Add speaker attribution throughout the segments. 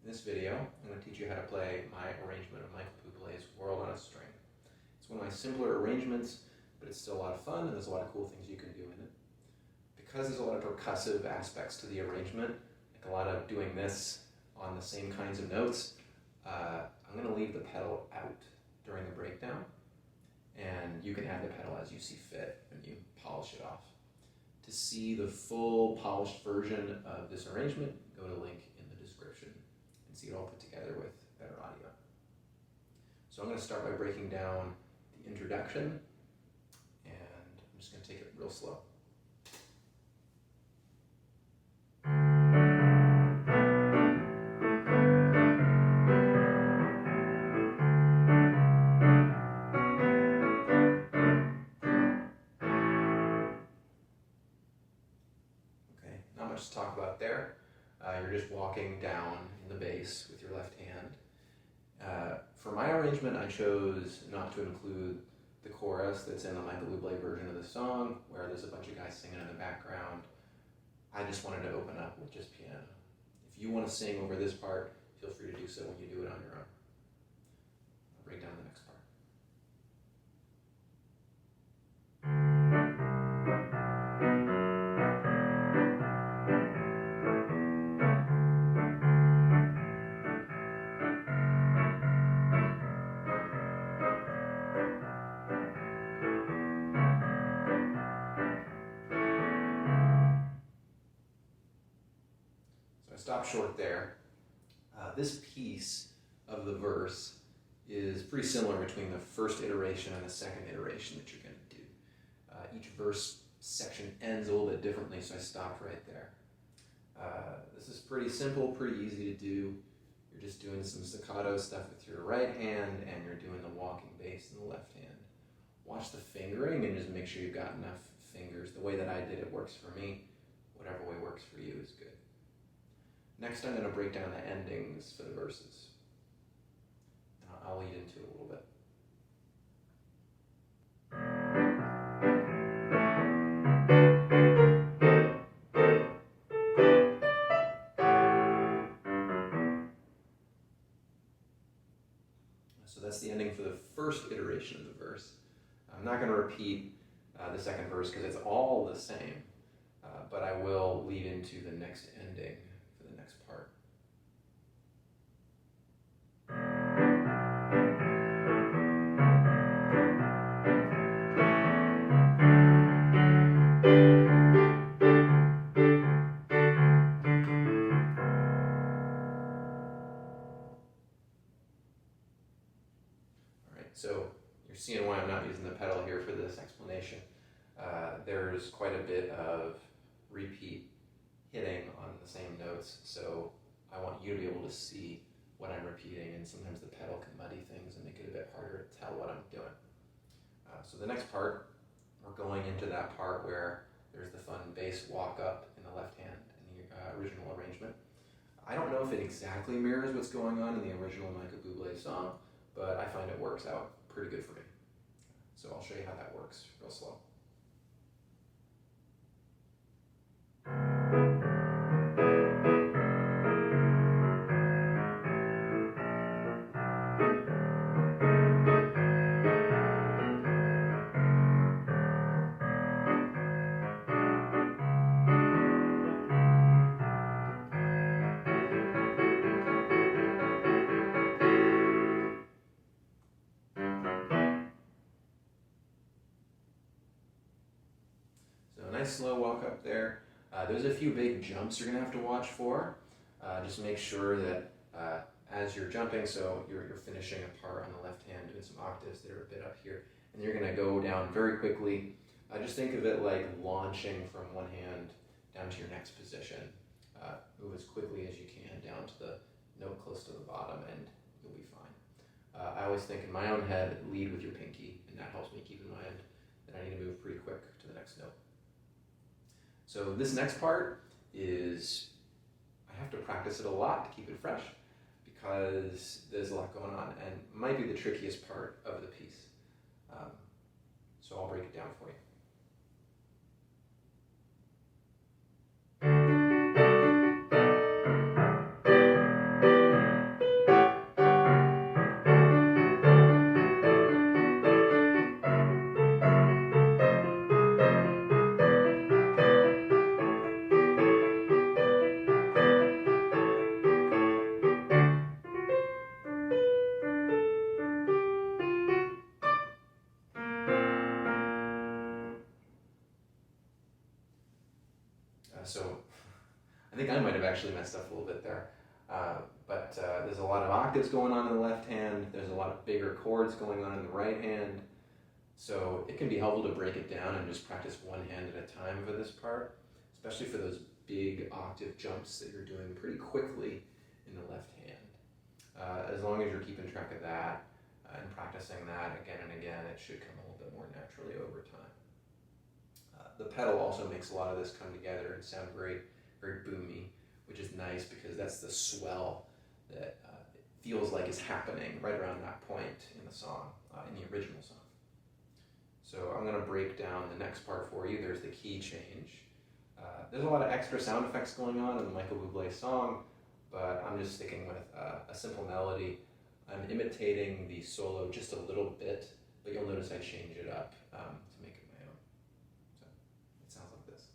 Speaker 1: In this video, I'm going to teach you how to play my arrangement of Michael Buble's World on a String. It's one of my simpler arrangements, but it's still a lot of fun and there's a lot of cool things you can do in it. Because there's a lot of percussive aspects to the arrangement, like a lot of doing this on the same kinds of notes, I'm going to leave the pedal out during the breakdown, and you can add the pedal as you see fit when you polish it off. To see the full polished version of this arrangement, go to the link in the description and see it all put together with better audio. So I'm going to start by breaking down the introduction, and I'm just going to take it real slow. Not much to talk about there. You're just walking down in the bass with your left hand. For my arrangement, I chose not to include the chorus that's in the Michael Buble version of the song, where there's a bunch of guys singing in the background. I just wanted to open up with just piano. If you want to sing over this part, feel free to do so when you do it on your own. I'll break down the next part. Stop short there. This piece of the verse is pretty similar between the first iteration and the second iteration that you're going to do. Each verse section ends a little bit differently, so I stopped right there. This is pretty simple, pretty easy to do. You're just doing some staccato stuff with your right hand, and you're doing the walking bass in the left hand. Watch the fingering and just make sure you've got enough fingers. The way that I did it works for me. Whatever way works for you is good. Next, I'm going to break down the endings for the verses. I'll lead into it a little bit. So that's the ending for the first iteration of the verse. I'm not going to repeat the second verse because it's all the same, but I will lead into the next ending. Part. Alright, so you're seeing why I'm not using the pedal here for this explanation. There's quite a bit of repeat hitting on the same notes, so I want you to be able to see what I'm repeating, and sometimes the pedal can muddy things and make it a bit harder to tell what I'm doing. So the next part, we're going into that part where there's the fun bass walk up in the left hand in the original arrangement. I don't know if it exactly mirrors what's going on in the original Michael Buble song, but I find it works out pretty good for me. So I'll show you how that works real slow. Nice slow walk up there. There's a few big jumps you're going to have to watch for. Just make sure that as you're jumping, so you're finishing a part on the left hand, doing some octaves that are a bit up here, and you're going to go down very quickly. Just think of it like launching from one hand down to your next position. Move as quickly as you can down to the note close to the bottom, and you'll be fine. I always think in my own head, lead with your pinky, and that helps me keep in mind that I need to move pretty quick to the next note. So this next part is, I have to practice it a lot to keep it fresh because there's a lot going on and might be the trickiest part of the piece. So I'll break it down for you. actually messed up a little bit there. But there's a lot of octaves going on in the left hand. There's a lot of bigger chords going on in the right hand. So it can be helpful to break it down and just practice one hand at a time for this part, especially for those big octave jumps that you're doing pretty quickly in the left hand. As long as you're keeping track of that and practicing that again and again, it should come a little bit more naturally over time. The pedal also makes a lot of this come together and sound great, very boomy, which is nice because that's the swell that it feels like is happening right around that point in the song, in the original song. So I'm going to break down the next part for you. There's the key change. There's a lot of extra sound effects going on in the Michael Buble song, but I'm just sticking with a simple melody. I'm imitating the solo just a little bit, but you'll notice I change it up to make it my own. So it sounds like this.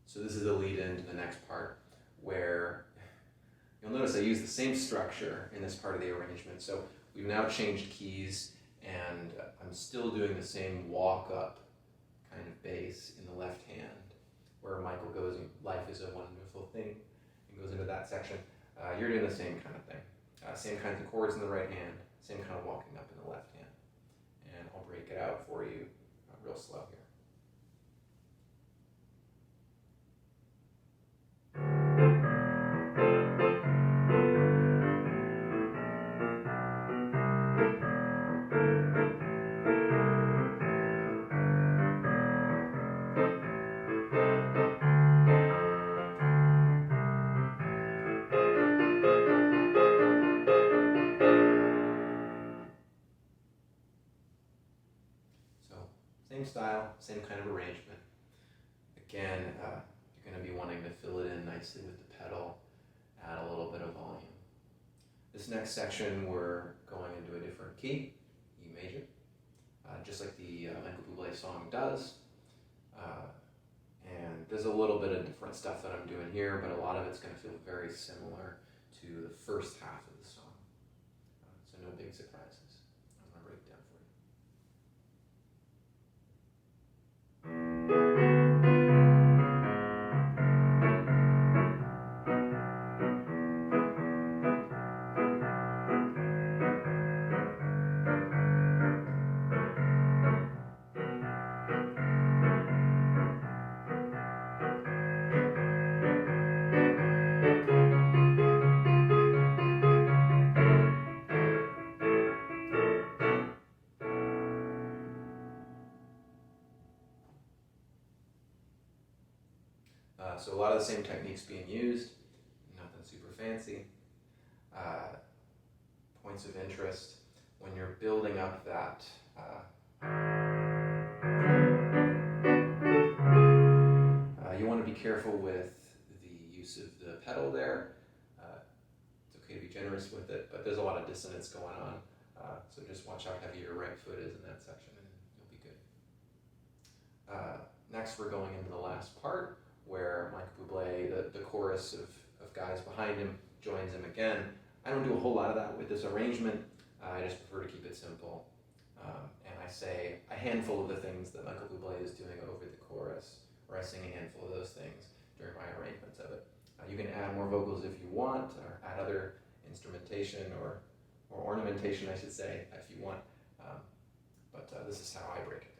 Speaker 1: So this is the lead into the next part, where you'll notice I use the same structure in this part of the arrangement. So we've now changed keys, and I'm still doing the same walk-up kind of bass in the left hand, where Michael goes, life is a wonderful thing, and goes into that section. You're doing the same kind of thing. Same kinds of chords in the right hand, same kind of walking up in the left hand. And I'll break it out for you real slow here. Same style, same kind of arrangement. Again, you're going to be wanting to fill it in nicely with the pedal, add a little bit of volume. This next section, we're going into a different key, E major, just like the Michael Buble song does. And there's a little bit of different stuff that I'm doing here, but a lot of it's going to feel very similar to the first half of the song. So no big surprises. I'm going to break it down for you. So a lot of the same techniques being used, nothing super fancy. Points of interest, when you're building up that you want to be careful with the use of the pedal there. It's okay to be generous with it, but there's a lot of dissonance going on. So just watch how heavy your right foot is in that section and you'll be good. Next we're going into the last part, where Michael Buble, the chorus of guys behind him, joins him again. I don't do a whole lot of that with this arrangement. I just prefer to keep it simple. And I say a handful of the things that Michael Buble is doing over the chorus, or I sing a handful of those things during my arrangements of it. You can add more vocals if you want, or add other instrumentation or ornamentation, I should say, if you want. But this is how I break it down.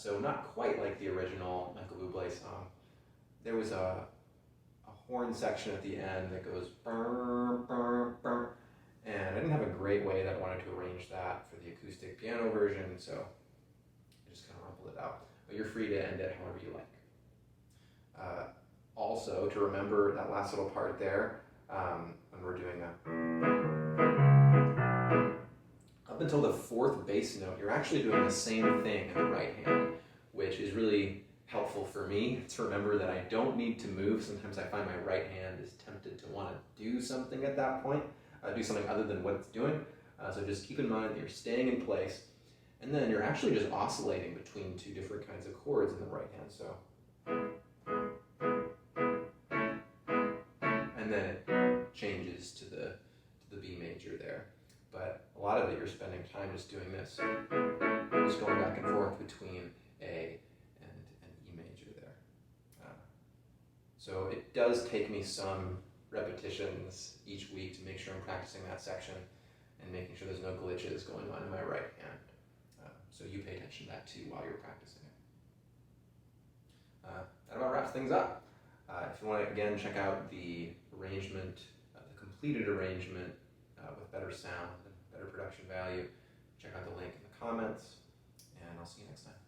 Speaker 1: So not quite like the original Michael Buble song. There was a horn section at the end that goes brr, brr, brr, and I didn't have a great way that I wanted to arrange that for the acoustic piano version, so I just kind of rumbled it out. But you're free to end it however you like. Also, to remember that last little part there, when we're doing up until the fourth bass note, you're actually doing the same thing in the right hand, which is really helpful for me to remember that I don't need to move. Sometimes I find my right hand is tempted to want to do something at that point, do something other than what it's doing. So just keep in mind that you're staying in place, and then you're actually just oscillating between two different kinds of chords in the right hand. So, and then it changes to the B major there. But a lot of it, you're spending time just doing this, just going back and forth between A and E major there. So it does take me some repetitions each week to make sure I'm practicing that section and making sure there's no glitches going on in my right hand. So you pay attention to that too while you're practicing it. That about wraps things up. If you want to, again, check out the arrangement, the completed arrangement with better sound and better production value, check out the link in the comments, and I'll see you next time.